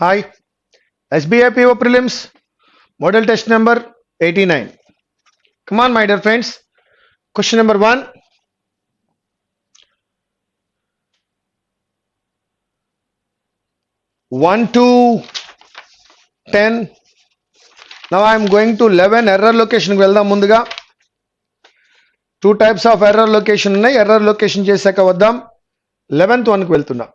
Hi, SBI PO Prelims, model test number 89. Come on, my dear friends. Question number 1. One to 10. Now I am going to 11 error location కి వెళ్దాం ముందుగా. Two types of error location ఉన్నాయి. Error location చేశాక వద్దాం. 11th one కి వెళ్తున్నా.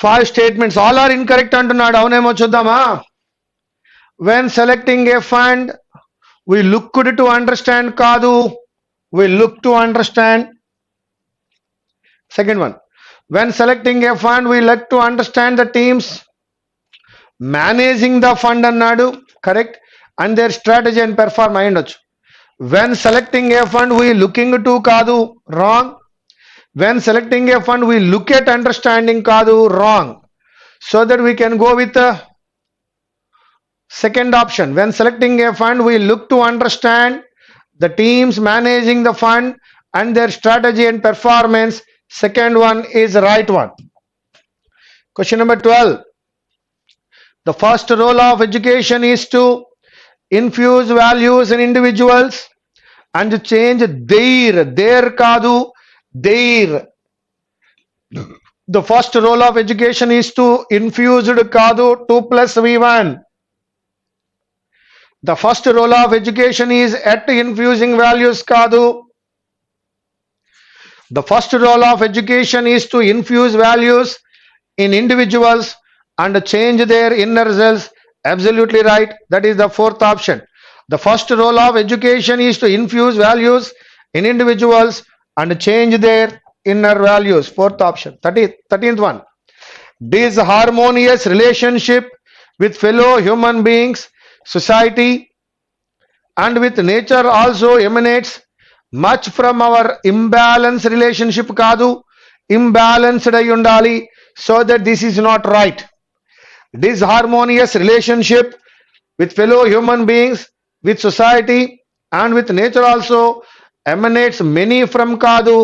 5 statements all are incorrect అంటున్నాడు. అవునేమో చూద్దామా? When selecting a fund, we looked to understand కాదు. We look to understand. Second one. When selecting a fund, we like to understand the teams managing the fund అన్నాడు. Correct. And their strategy and perform అయ్యుండొచ్చు. When selecting a fund, we looking to కాదు. Wrong. When selecting a fund, we look at understanding కాదు. Wrong. So that we can go with the second option. When selecting a fund, we look to understand the teams managing the fund and their strategy and performance. Second one is the right one. Question number 12. The first role of education is to infuse values in individuals and to change their kadu, their. The first role of education is to infuse kadu 2 plus V1. The first role of education is at infusing values kadu. The first role of education is to infuse values in individuals and change their inner selves. Absolutely right. That is the fourth option. The first role of education is to infuse values in individuals and change their inner values. Fourth option. 13th one. Disharmonious relationship with fellow human beings, society, and with nature also emanates much from our imbalanced relationship కాదు, imbalanced అయి ఉండాలి. So that this is not right. Disharmonious relationship with fellow human beings, with society, and with nature also emanates many from కాదు,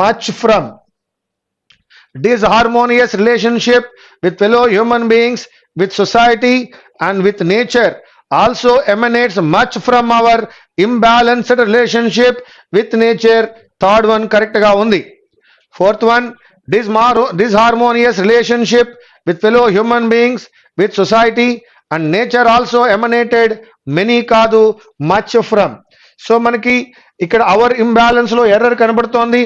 much from. Disharmonious relationship with fellow human beings, with society, and with nature also emanates much from our imbalanced relationship with nature. Third one correct గా ఉంది. Fourth one, disharmonious relationship with fellow human beings, with society, and nature also emanated many కాదు, much from. So మనకి ఇక్కడ hour imbalance లో error కనబడుతోంది.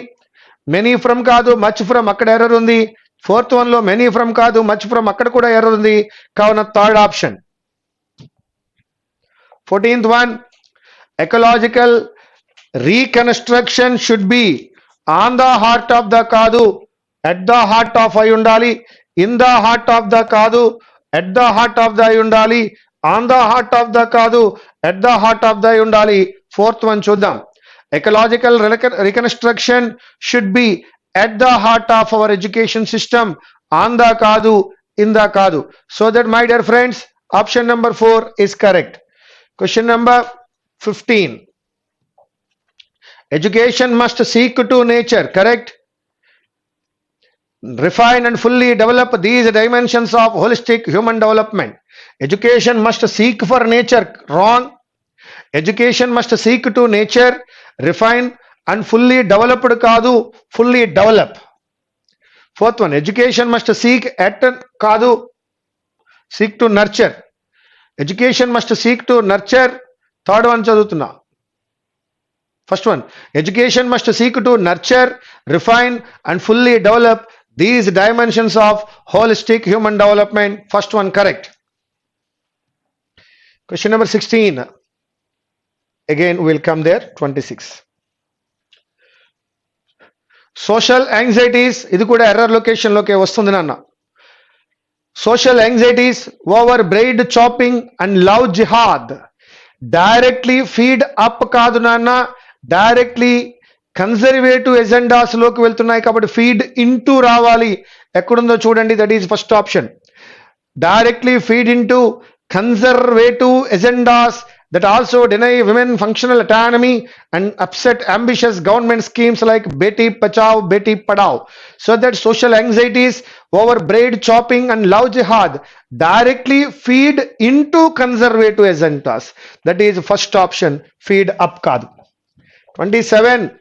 Many from కాదు, much from అక్కడ error ఉంది. ఫోర్త్ వన్ లో మెనీ ఫ్రమ్ కాదు, మచ్ ఫ్రమ్ అక్కడ కూడా ఎర్రర్ ఉంది. కావున third option. 14th one, ecological reconstruction should be on the heart of the కాదు, at the heart of అయి ఉండాలి. in the heart of the కాదు, at the heart of the అయి ఉండాలి. on the heart of the కాదు, at the heart of the అయి ఉండాలి. Fourth one చూద్దాం. ecological reconstruction should be at the heart of our education system, on the కాదు, in the కాదు. So that my dear friends, option number 4 is correct. Question number 15. Education must seek to nature, correct? Refine and fully develop these dimensions of holistic human development. Education must seek for nature, wrong. Education must seek to nature, refine and fully developed కాదు, fully develop. Fourth one, education must seek at కాదు, seek to nurture. Education must seek to nurture. Third one చదువుతున్నా. First one, education must seek to nurture, refine and fully develop these dimensions of holistic human development. First one correct. Question number 16. Again we'll come there. 26. Social anxieties, ఇది కూడా error location లోకే వస్తుంది నాన్న. Social anxieties over braid chopping and love jihad directly feed up కాదు నాన్న, directly conservative agendas లోకి వెళ్తున్నాయి కాబట్టి ఫీడ్ ఇంటూ రావాలి. ఎక్కడుందో చూడండి. That is first option. Directly feed into conservative agendas that also deny women functional autonomy and upset ambitious government schemes like Beti Bachao, Beti Padhao. So that social anxieties over braid chopping and love jihad directly feed into conservative agendas. That is first option, feed up kaadu. 27.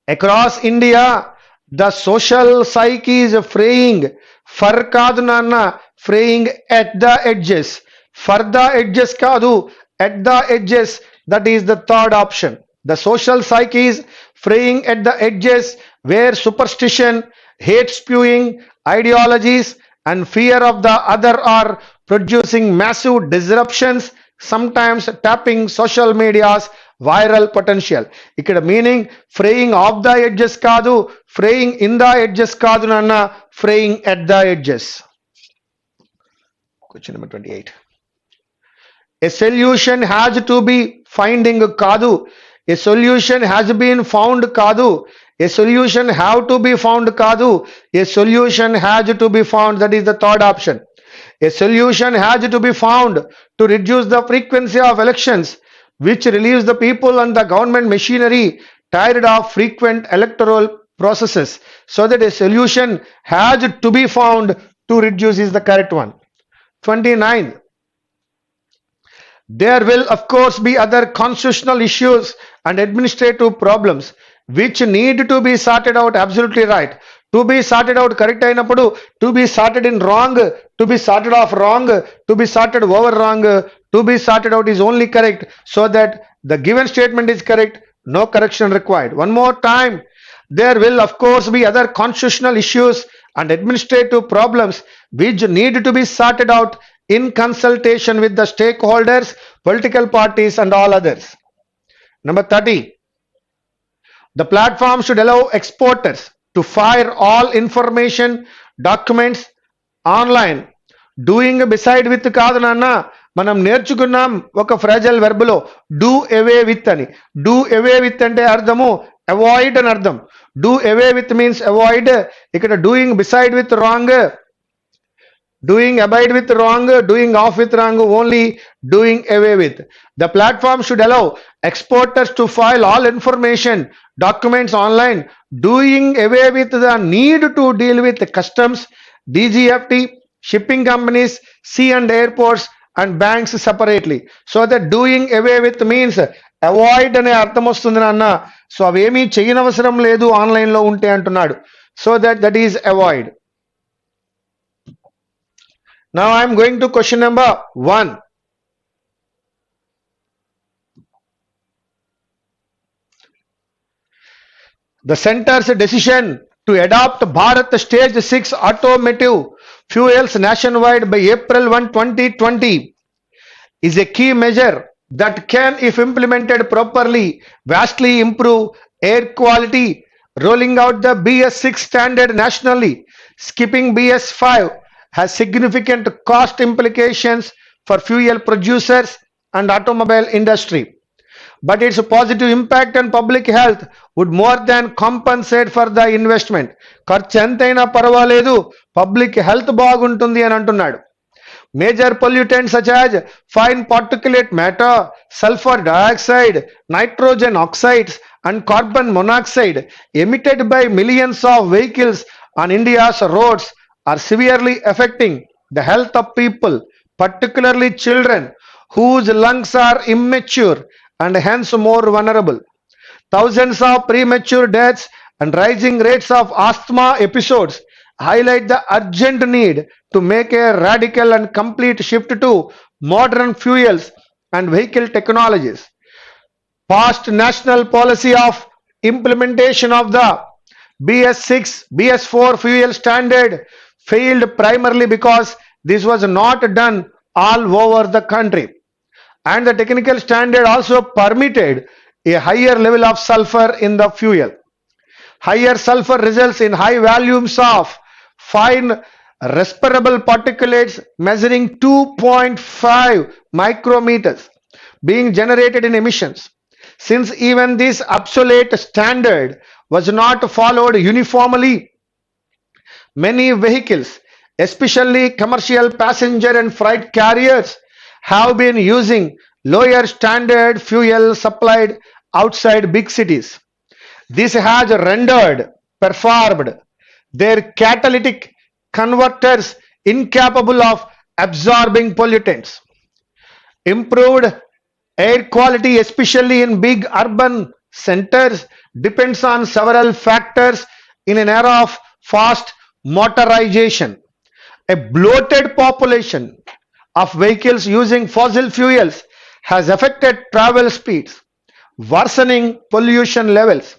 Across India, the social psyche is fraying. For kaadu nanna, fraying at the edges. For the edges kaadu, at the edges. That is the third option. The social psyche is fraying at the edges where superstition, hate spewing, ideologies, and fear of the other are producing massive disruptions, sometimes tapping social media's viral potential. ఇక్కడ meaning fraying of the edges కాదు, fraying in the edges కాదు నాన్న, fraying at the edges. Question number 28. A solution has to be finding కాదు, a solution has been found కాదు, a solution have to be found కాదు, a solution has to be found. That is the third option. A solution has to be found to reduce the frequency of elections, which relieves the people and the government machinery tired of frequent electoral processes. So that a solution has to be found to reduce is the correct one. 29. There will of course be other constitutional issues and administrative problems which need to be sorted out. Absolutely right. To be sorted out correct అయినప్పుడు, to be sorted in wrong, to be sorted off wrong, to be sorted over wrong, to be sorted out is only correct, so that the given statement is correct, no correction required. One more time. There will of course be other constitutional issues and administrative problems which need to be sorted out in consultation with the stakeholders, political parties and all others. Number 30. The platform should allow exporters to fire all information documents online. Doing beside with కాదు నాన్న, మనం నేర్చుకున్నాం ఒక phrasal verb లో do away with అని. Do away with అంటే అర్థము avoid అని అర్థం. Do away with means avoid. ఇక్కడ doing beside with wrong, doing abide with wrong, doing off with wrong, only doing away with. The platform should allow exporters to file all information documents online, doing away with the need to deal with customs, DGFT, shipping companies, sea and airports and banks separately. So that doing away with means avoid అనే అర్థం వస్తుంది నాన్న. So అవేమీ చేయనవసరం లేదు online లో ఉంటే అంటున్నాడు. So that is avoid. Now I am going to question number 1. The center's decision to adopt Bharat Stage 6 automotive fuels nationwide by April 1, 2020 is a key measure that can, if implemented properly, vastly improve air quality. Rolling out the BS6 standard nationally, skipping BS5 has significant cost implications for fuel producers and automobile industry, but its positive impact on public health would more than compensate for the investment. ఖర్చు ఎంతైనా పర్వాలేదు, public health బాగుంటుంది అని అంటున్నాడు. Major pollutants such as fine particulate matter, sulfur dioxide, nitrogen oxides and carbon monoxide emitted by millions of vehicles on India's roads are severely affecting the health of people, particularly children whose lungs are immature and hence more vulnerable. Thousands of premature deaths and rising rates of asthma episodes highlight the urgent need to make a radical and complete shift to modern fuels and vehicle technologies. Past national policy of implementation of the BS6, BS4 fuel standard failed primarily because this was not done all over the country, and the technical standard also permitted a higher level of sulfur in the fuel. Higher sulfur results in high volumes of fine respirable particulates measuring 2.5 micrometers being generated in emissions. Since even this obsolete standard was not followed uniformly, many vehicles, especially commercial passenger and freight carriers, have been using lower standard fuel supplied outside big cities. This has performed their catalytic converters incapable of absorbing pollutants. Improved air quality, especially in big urban centers, depends on several factors in an era of fast motorization. A bloated population of vehicles using fossil fuels has affected travel speeds, worsening pollution levels.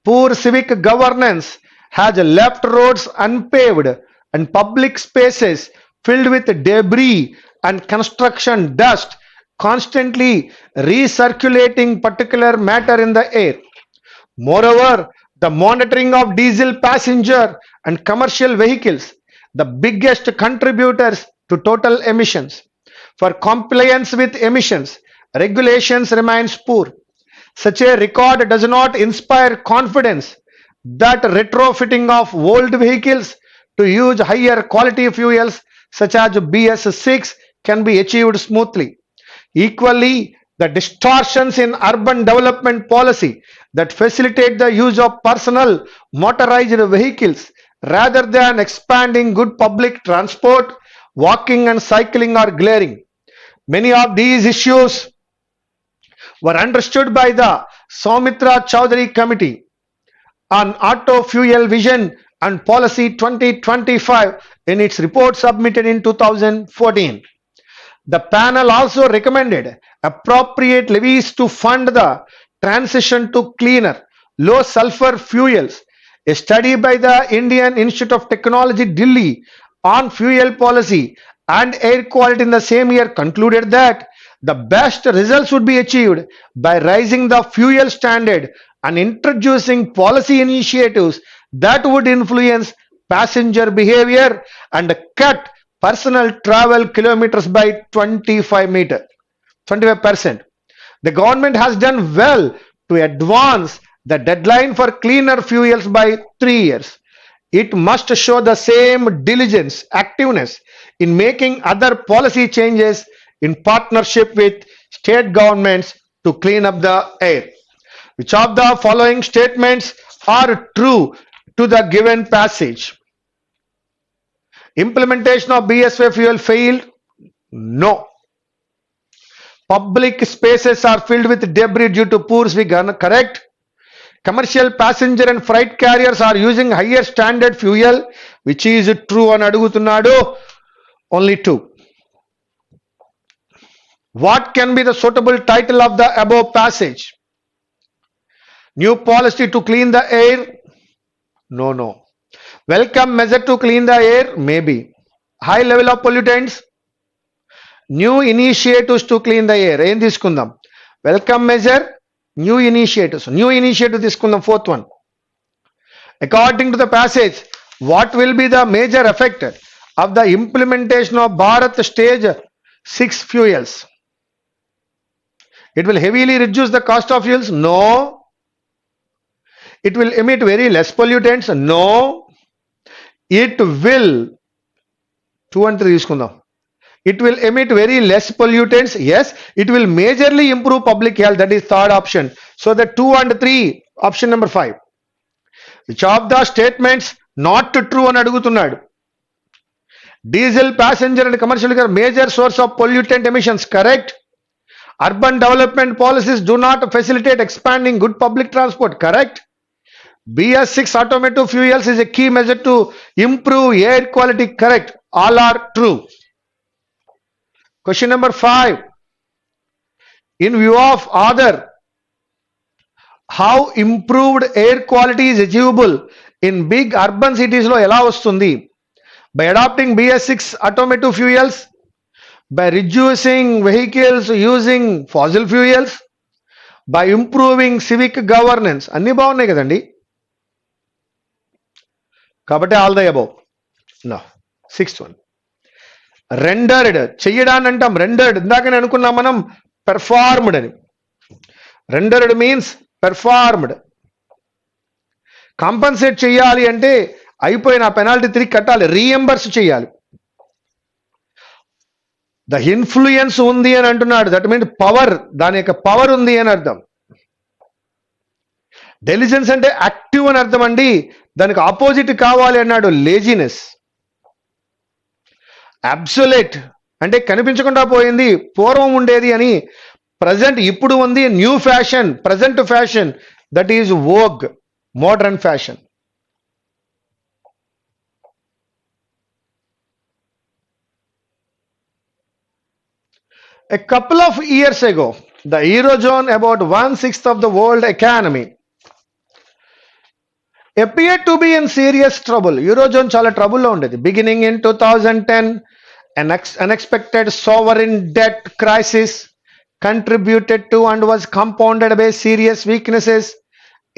Poor civic governance has left roads unpaved and public spaces filled with debris and construction dust, constantly recirculating particulate matter in the air. Moreover, the monitoring of diesel passenger and commercial vehicles, the biggest contributors to total emissions. For compliance with emissions, regulations remains poor. Such a record does not inspire confidence that retrofitting of old vehicles to use higher quality fuels such as BS6 can be achieved smoothly. Equally, the distortions in urban development policy that facilitate the use of personal motorized vehicles rather than expanding good public transport, walking and cycling are glaring. Many of these issues were understood by the Soumitra Chowdhury Committee on Auto Fuel Vision and Policy 2025 in its report submitted in 2014. The panel also recommended appropriate levies to fund the transition to cleaner, low sulfur fuels. A study by the Indian Institute of Technology, Delhi on fuel policy and air quality in the same year concluded that the best results would be achieved by raising the fuel standard and introducing policy initiatives that would influence passenger behavior and cut personal travel kilometers by 25%. The government has done well to advance the deadline for cleaner fuels by 3 years. It must show the same diligence, activeness in making other policy changes in partnership with state governments to clean up the air. Which of the following statements are true to the given passage? Implementation of BS5 fuel failed? No. Public spaces are filled with debris due to poor vegan? Correct. Commercial passenger and freight carriers are using higher standard fuel, which is true అని అడుగుతున్నాడు. Only 2. What can be the suitable title of the above passage? New policy to clean the air? No. Welcome measure to clean the air? Maybe. High level of pollutants? New initiatives to clean the air. ఏం తీసుకుందాం? Welcome measure, new initiatives. New initiative తీసుకుందాం, 4th one. According to the passage, what will be the major effect of the implementation of Bharat Stage 6 fuels? It will heavily reduce the cost of fuels? No. It will emit very less pollutants? No. It will 2 and 3 తీసుకుందాం. It will emit very less pollutants? Yes. It will majorly improve public health. That is third option. So the 2 and 3, option number 5. Which of the statements not true అని అడుగుతున్నాడు? Diesel passenger and commercial car major source of pollutant emissions. Correct. Urban development policies do not facilitate expanding good public transport. Correct. BS6 automotive fuels is a key measure to improve air quality. Correct. All are true. Question number 5. In view of other, how improved air quality is achievable in big urban cities లో ఎలా వస్తుంది? By adopting BS6 automotive fuels, by reducing vehicles using fossil fuels, by improving civic governance. అన్ని బాగున్నాయి కదండి. కాబట్టి all the above. No. 6th one. Rendered చెయ్యడాన్ని అంటాం. Rendered ఇందాకనే అనుకున్నాం మనం పెర్ఫార్మ్డ్ అని. Rendered means performed. కాంపన్సేట్ చేయాలి అంటే అయిపోయిన పెనాల్టీ తిరిగి కట్టాలి, రీఎంబర్స్ చేయాలి. ద ఇన్ఫ్లుయెన్స్ ఉంది అని అంటున్నాడు. దట్ మీన్స్ పవర్, దాని యొక్క పవర్ ఉంది అని అర్థం. డెలిజెన్స్ అంటే యాక్టివ్ అని అర్థం అండి. దానికి ఆపోజిట్ కావాలి అన్నాడు లేజినెస్. అబ్సొల్యూట్ అంటే కనిపించకుండా పోయింది, పూర్వం ఉండేది అని. ప్రజెంట్ ఇప్పుడు ఉంది new fashion, present fashion, that is Vogue, modern fashion. A couple of years ago, the Eurozone, about 1/6 of the world economy, appeared to be in serious trouble. Eurozone చాలా ట్రబుల్లో ఉండేది. Beginning in 2010, an unexpected sovereign debt crisis contributed to and was compounded by serious weaknesses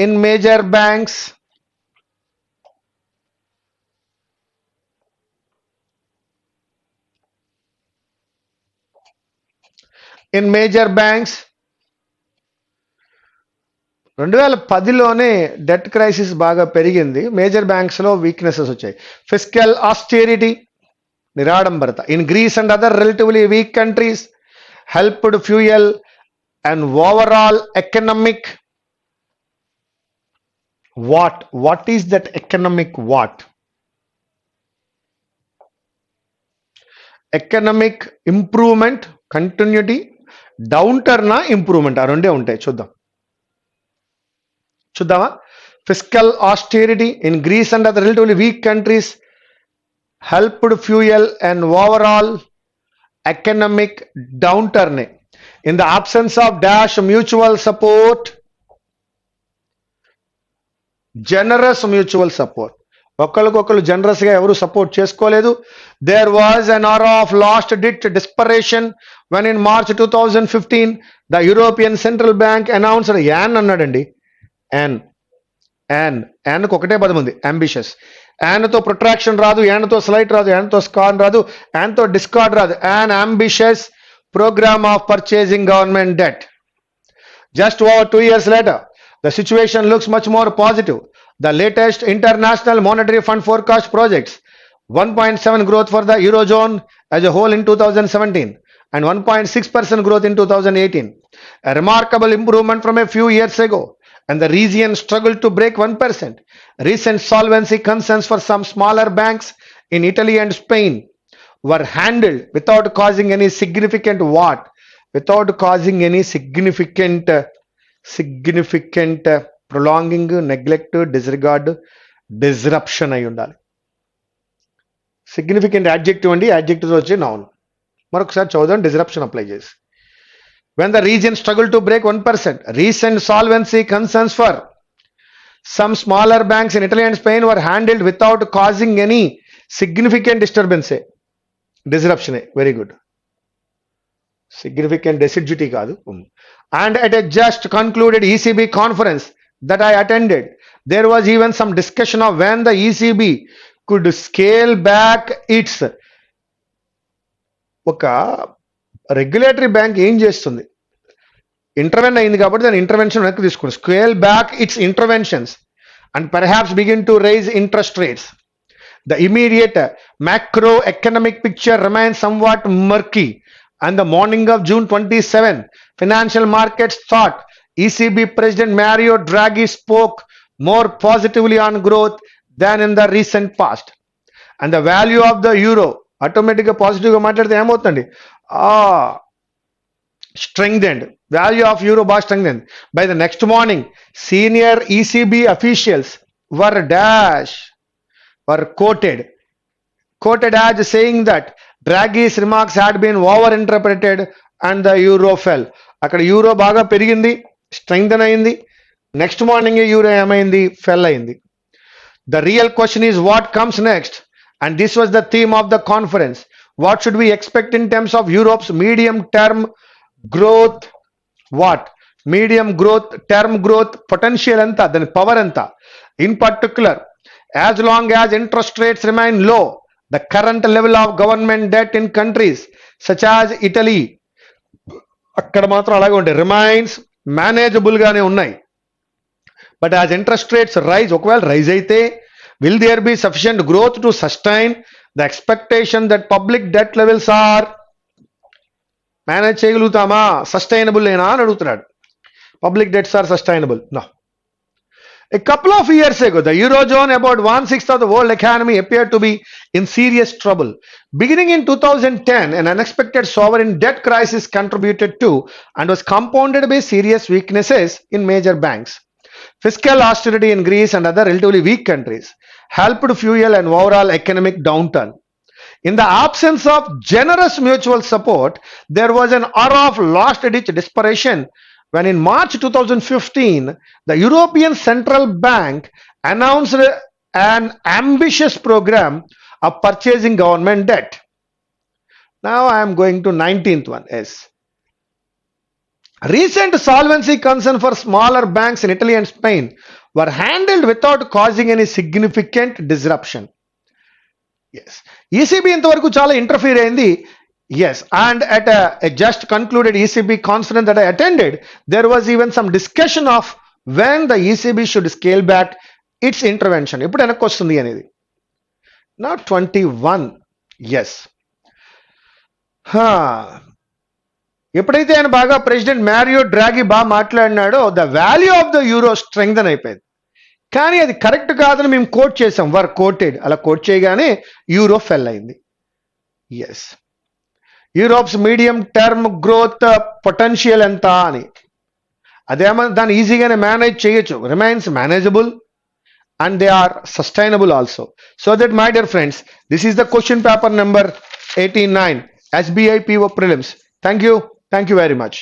in major banks. In major banks 2010లోనే debt crisis బాగా పెరిగింది, major banks లో weaknesses వచ్చాయి. Fiscal austerity, నిరాడంబరత in Greece and other relatively weak countries helped fuel and overall economic what is that economic economic improvement, continuity, down టర్నా improvement, ఆ రెండే ఉంటాయి. చూద్దామా. Fiscal austerity in Greece and other relatively weak countries helped fuel and overall economic downturn in the absence of dash mutual support, generous mutual support. ఒకరికొకరు generous గా ఎవరు support చేసుకోలేదు. There was an air of last ditch desperation when in March 2015 the European Central Bank announced, an అన్నాడండి, an ఒకటే పదం ఉంది, ambitious. యాన్తో ప్రొట్రాక్షన్ రాదు, యాన్తో slight రాదు, యాన్తో స్కాన్ రాదు, యాన్తో డిస్కార్డ్ రాదు. an ambitious program of purchasing government debt. Just over 2 years later, the situation looks much more positive. The latest International Monetary Fund forecast projects 1.7 growth for the Eurozone as a whole in 2017 and 1.6% growth in 2018. A remarkable improvement from a few years ago, and the region struggled to break 1%. Recent solvency concerns for some smaller banks in Italy and Spain were handled without causing any significant prolonging, neglect, disregard, disruption అయి ఉండాలి. Significant adjective అండి, adjectives వచ్చి noun. మరొకసారి చదువుదాం, disruption apply చేసి. When the region struggled to break 1%, recent solvency concerns for some smaller banks in Italy and Spain were handled without causing any significant disturbance. Disruption, very good. Significant deciduity కాదు. And at a just concluded ECB conference that I attended, there was even some discussion of when the ECB could scale back its, ఒక regulatory bank ఏం చేస్తుంది, intervene అయింది కాబట్టి దాని intervention వెనక్కి తీసుకుని scale back its interventions and perhaps begin to raise interest rates. The immediate macro economic picture remains somewhat murky. And the morning of June 27, financial markets thought ECB President Mario Draghi spoke more positively on growth than in the recent past. And the value of the euro, automatically positive గా మాట్లాడితే ఏమవుతుందండి, strengthened. Value of euro బాగా strengthened. By the next morning, senior ECB officials were quoted as saying that Draghi's remarks had been overinterpreted and the euro fell. అక్కడ euro బాగా పెరిగింది, strengthen అయింది. Next morning euro ఏమైంది, ఫెల్ అయింది. The real question is what comes next, and this was the theme of the conference. What should we expect in terms of Europe's medium term growth? Term growth potential anta, then power anta. In particular, as long as interest rates remain low, the current level of government debt in countries such as Italy, అక్కడ మాత్రం అలాగే ఉంటాయి, remains manageable గానే ఉన్నాయి. But as interest rates rise, ఒకవేళ rise అయితే will there be sufficient growth to sustain the expectation that public debt levels are, manage చేయగలుగుతామా, sustainable ఏనా అని అడుగుతున్నాడు. Public debts are sustainable. No. A couple of years ago, the Eurozone, about 1/6 of the world economy, appeared to be in serious trouble. Beginning in 2010, an unexpected sovereign debt crisis contributed to and was compounded by serious weaknesses in major banks. Fiscal austerity in Greece and other relatively weak countries helped fuel an overall economic downturn. In the absence of generous mutual support, there was an aura of last-ditch desperation when in March 2015, the European Central Bank announced an ambitious program of purchasing government debt. Now I am going to 19th one. Yes. Recent solvency concern for smaller banks in Italy and Spain were handled without causing any significant disruption. Yes. ECB ఇంతవరకు చాలా interfere అయింది. Yes, and at a just concluded ECB conference that I attended, there was even some discussion of when the ECB should scale back its intervention. ఇప్పుడు వెనక్కి వస్తుంది అనేది. Now 21. Yes. ఎప్పుడైతే ఆయన బాగా ప్రెసిడెంట్ మ్యారియో డ్రాగి బాగా మాట్లాడినాడో the value of the euro strengthen అయిపోయింది. కానీ అది కరెక్ట్ కాదని మేము కోట్ చేసాం, వర్ కోటెడ్. అలా కోట్ చేయగానే యూరో ఫెల్ అయింది. Yes, Europe's medium term growth potential ఎంత అని, అదేమో దాన్ని ఈజీగానే మేనేజ్ చేయొచ్చు. Remains manageable and they are sustainable also. So that, my dear friends, this is the question paper number 89 SBI PO prelims. Thank you very much.